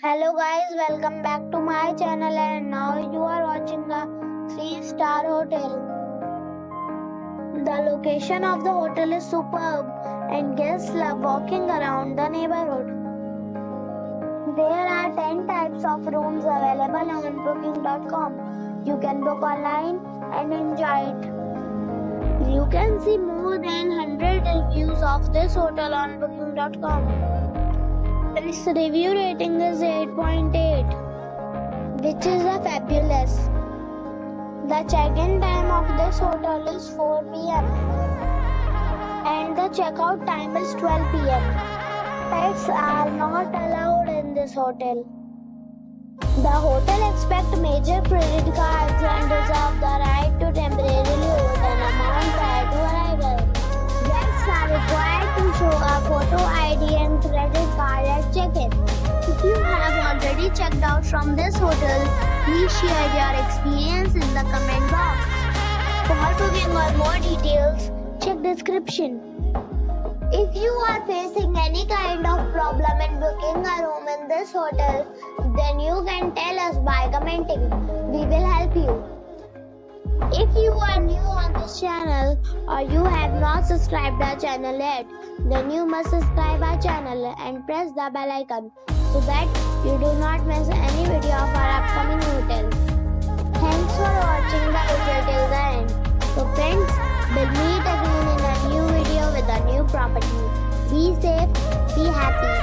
Hello guys, welcome back to my channel and now you are watching a 3-star hotel. The location of the hotel is superb and guests love walking around the neighborhood. There are 10 types of rooms available on booking.com. You can book online and enjoy it. You can see more than 100 reviews of this hotel on booking.com. Its review rating is 8.8, which is a fabulous. The check-in time of this hotel is 4 p.m. and the check-out time is 12 p.m. Pets are not allowed in this hotel. The hotel accepts major credit cards and reserves the right to temporarily hold an amount prior to arrival. Guests are required to show a photo ID and credit card at check-in. If you have already checked out from this hotel, please share your experience in the comment box. For booking or more details, check description. If you are facing any kind of problem in booking a room in this hotel, then you can tell us by commenting. We will help you. If you are new on this channel or you have not subscribed our channel yet, then you must subscribe our channel and press the bell icon so that you do not miss any video of our upcoming hotel. Thanks for watching the video till the end. So friends, we'll meet again in a new video with a new property. Be safe, be happy.